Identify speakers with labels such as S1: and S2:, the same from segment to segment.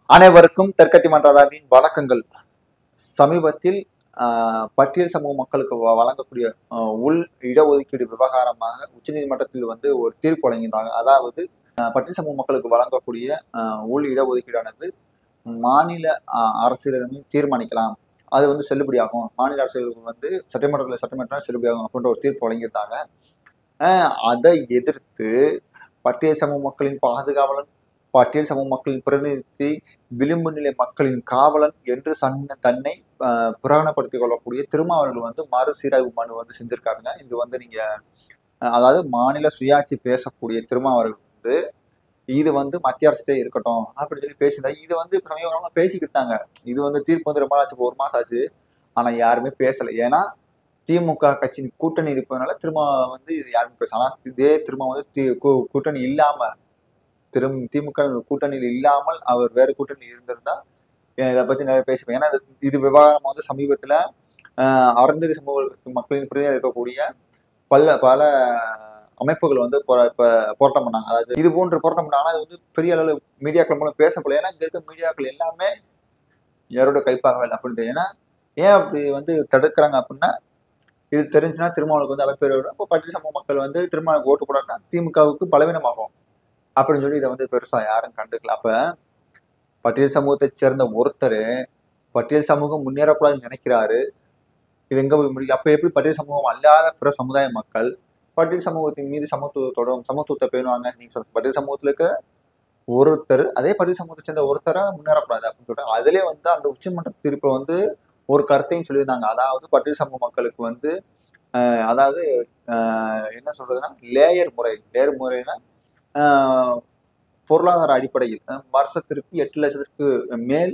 S1: அனைவருக்கும் தெற்கத்தி மன்றதாவின் வணக்கங்கள். சமீபத்தில் பட்டியல் சமூக மக்களுக்கு வழங்கக்கூடிய உள் இடஒதுக்கீடு விவகாரமாக உச்சநீதிமன்றத்தில் ஒரு தீர்ப்பு வழங்கியிருந்தாங்க. அதாவது பட்டியல் சமூக மக்களுக்கு வழங்கக்கூடிய உள் இடஒதுக்கீடானது மாநில அரசியலிடமே தீர்மானிக்கலாம். அது செல்லுபடியாகும். மாநில அரசுகளுக்கு சட்டமன்றத்தில் செல்லுபடியாகும் அப்படின்ற ஒரு தீர்ப்பு வழங்கியிருந்தாங்க. அதை எதிர்த்து பட்டியல் சமூக மக்களின் பாதுகாவலன், பட்டியல் சமூக மக்களின் பிரதிநிதி, விளிம்பு நிலை மக்களின் காவலன் என்று தன்னை பிரகடனப்படுத்திக் கொள்ளக்கூடிய திருமாவர்கள் மறுசீராய்வு மனு செஞ்சிருக்காருங்க. இது நீங்க அதாவது மாநில சுயாட்சி பேசக்கூடிய திருமாவர்கள் இது மத்திய அரசே இருக்கட்டும் அப்படின்னு சொல்லி பேசியிருந்தாங்க. இது சமீபமா பேசிக்கிட்டாங்க. இது தீர்ப்பு ரொம்ப ஆச்சு, 1 மாசம் ஆச்சு. ஆனா யாருமே பேசல. ஏன்னா திமுக கட்சியின் கூட்டணி இருப்பதனால திரும்ப இது யாருமே பேச. ஆனா இதே திரும்ப கூட்டணி இல்லாம திமுக கூட்டணியில் இல்லாமல் அவர் வேற கூட்டணியில் இருந்திருந்தா இதை பத்தி நிறைய பேசிப்பேன். ஏன்னா இது விவகாரம் சமீபத்துல அறந்தறி சமூக மக்களின் பிரிவில் இருக்கக்கூடிய பல அமைப்புகள் போராட்டம் பண்ணாங்க. அதாவது இது போன்று போராட்டம் பண்ணாங்கன்னா அது பெரிய அளவில் மீடியாக்கள் மூலம் பேசப்படல. ஏன்னா இங்க இருக்க மீடியாக்கள் எல்லாமே யாரோட கைப்பாக இல்லை அப்படின்ட்டு. ஏன்னா ஏன் அப்படி தடுக்கிறாங்க அப்படின்னா, இது தெரிஞ்சுன்னா திருமாவளவுக்கு அவப்பேரோட இப்போ பட்டியல் சமூக மக்கள் திருமாவளவுக்கு ஓட்டு போடாட்டா திமுகவுக்கு பலவீனமாகும் அப்படின்னு சொல்லி இதை பெருசா யாரும் கண்டுக்கல. அப்ப பட்டியல் சமூகத்தை சேர்ந்த ஒருத்தர் பட்டியல் சமூகம் முன்னேறக்கூடாதுன்னு நினைக்கிறாரு. இது எங்க போய் முடியும்? அப்ப எப்படி பட்டியல் சமூகம் அல்லாத பிற சமுதாய மக்கள் பட்டியல் சமூகத்தின் மீது சமத்துவத்தை பேணுவாங்க? நீங்க சொல்ற பட்டியல் சமூகத்துல இருக்க ஒருத்தர் அதே பட்டியல் சமூகத்தை சேர்ந்த ஒருத்தரை முன்னேறக்கூடாது அப்படின்னு சொல்றாங்க. அதுலேயே அந்த உச்சமன்ற தீர்ப்புல ஒரு கருத்தையும் சொல்லியிருந்தாங்க. அதாவது பட்டியல் சமூக மக்களுக்கு அதாவது என்ன சொல்றதுன்னா லேயர் முறைனா பொருளாதார அடிப்படையில் வருஷத்திற்கு 8 லட்சத்திற்கு மேல்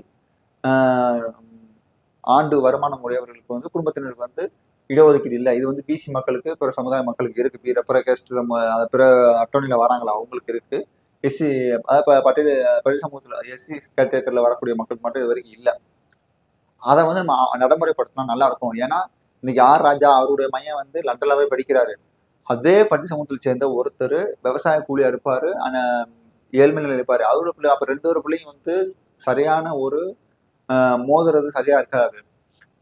S1: ஆண்டு வருமானம் உடையவர்களுக்கு குடும்பத்தினருக்கு இடஒதுக்கீடு இல்லை. இது பிசி மக்களுக்கு, பிற சமுதாய மக்களுக்கு இருக்கு. பிற கேஸ்ட் பிற அட்டவணையில வராங்களா அவங்களுக்கு இருக்கு. எஸ்சி அதாவது பட்டியல் சமூகத்துல எஸ்சி கேட்டகரியில வரக்கூடிய மக்களுக்கு மட்டும் இது வரைக்கும் இல்லை. அதை நம்ம நடைமுறைப்படுத்தினா நல்லா இருக்கும். ஏன்னா இன்னைக்கு ஆர் ராஜா அவருடைய மையம் லண்டன்லாவே படிக்கிறாரு. அதே பட்டியல் சமூகத்தில் சேர்ந்த ஒருத்தர் விவசாய கூலியா இருப்பாரு, ஆனா ஏழ்மை நிலையில் இருப்பாரு. அவரு பிள்ளை அப்ப 2 பிள்ளையும் சரியான ஒரு மோதுறது சரியா இருக்காது.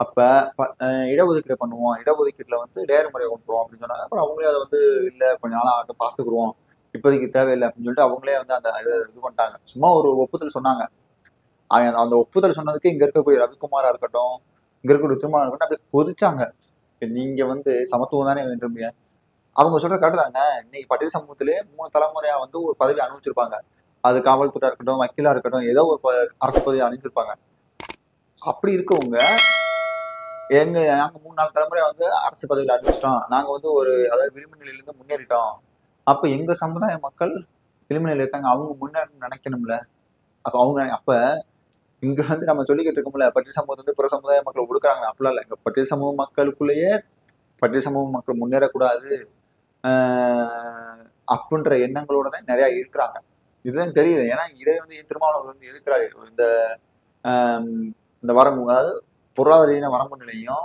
S1: அப்ப இடஒதுக்கீடு பண்ணுவோம், இடஒதுக்கீட்டுல லேயர் முறையை கொண்டுருவோம் அப்படின்னு சொன்னாங்க. அப்புறம் அவங்களே அதை இல்ல கொஞ்ச நாளா பாத்துக்குருவோம், இப்போதைக்கு தேவையில்லை அப்படின்னு சொல்லிட்டு அவங்களே அந்த இது பண்ணிட்டாங்க. சும்மா ஒரு ஒப்புதல் சொன்னாங்க. அந்த ஒப்புதல் சொன்னதுக்கு இங்க இருக்கக்கூடிய ரவிக்குமாரா இருக்கட்டும், இங்க இருக்கக்கூடிய திருமணம் இருக்கட்டும் அப்படியே கொதிச்சாங்க. நீங்க சமத்துவம் தானே வேண்டும். அவங்க சொல்ற கரெக்ட் தாங்க. இன்னைக்கு பட்டியல் சமூகத்திலே 3 தலைமுறையா ஒரு பதவி அனுபவிச்சிருப்பாங்க. அது காவல்துறையா இருக்கட்டும், வக்கீலா இருக்கட்டும், ஏதோ ஒரு அரசு பதவி அனுப்பிச்சிருப்பாங்க. அப்படி இருக்கவங்க நாங்க 3-4 தலைமுறையா அரசு பதவியில் அனுப்பிச்சிட்டோம், நாங்க அதாவது விளிம்பு நிலையிலிருந்து முன்னேறிட்டோம். அப்ப எங்க சமுதாய மக்கள் விளிம்பு நிலையில் இருக்காங்க, அவங்க முன்னேற நினைக்கணும்ல. அப்ப இங்க நம்ம சொல்லிக்கிட்டு இருக்கோம்ல பட்டியல் சமூகத்தை பிற சமுதாய மக்கள் ஒடுக்குறாங்க. அப்படிலாம் இல்லை. இங்க பட்டியல் சமூக மக்களுக்குள்ளேயே பட்டியல் சமூக மக்கள் முன்னேறக்கூடாது அப்படின்ற எண்ணங்களோட தான் நிறைய இருக்கிறாங்க. இதுதான் தெரியுது. ஏன்னா இதை திருமாவளவன் எதிர்க்கிறாரு. இந்த வரம்பு, அதாவது பொருளாதார ரீதியான வரம்பு நிலையும்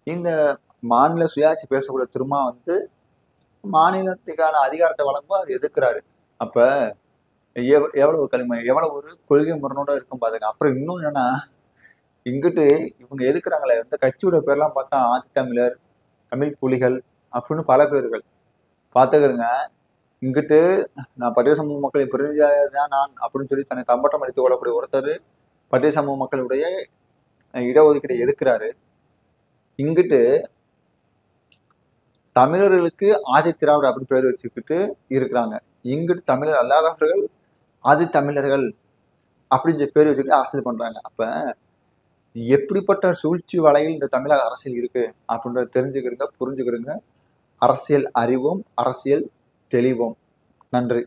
S1: இந்த மாநில சுயாட்சி பேசக்கூடிய திருமா மாநிலத்துக்கான அதிகாரத்தை வழங்கும் அது எதிர்க்கிறாரு. அப்ப எவ்வளவு எவ்வளவு ஒரு கொள்கை முரணோட இருக்கும் பாருங்க. அப்புறம் இன்னும் என்னன்னா, இங்கிட்டு இவங்க எதுக்குறாங்களே இந்த கட்சியோட பேர்லாம் பார்த்தா ஆதித்தமிழர், தமிழ் புலிகள் அப்படின்னு பல பேர்கள் பார்த்துக்கிறங்க. இங்கிட்டு நான் பட்டியல் சமூக மக்களின் பிரதிநிதியாக நான் அப்படின்னு சொல்லி தன்னை தம்பட்டம் அடித்துக் கொள்ளக்கூடிய ஒருத்தர் பட்டியல் சமூக மக்களுடைய இடஒதுக்கீடை எதிர்க்கிறாரு. இங்கிட்டு தமிழர்களுக்கு ஆதி திராவிட அப்படி பேர் வச்சுக்கிட்டு இருக்கிறாங்க. இங்கிட்டு தமிழர் அல்லாதவர்கள் ஆதி தமிழர்கள் அப்படின்னு பேர் வச்சுக்கிட்டு அரசியல் பண்றாங்க. அப்ப எப்படிப்பட்ட சூழ்ச்சி வலையில் இந்த தமிழக அரசியல் இருக்கு அப்படின்றத தெரிஞ்சுக்கிறங்க, புரிஞ்சுக்கிறங்க. அரசியல் அறிவோம், அரசியல் தெளிவோம். நன்றி.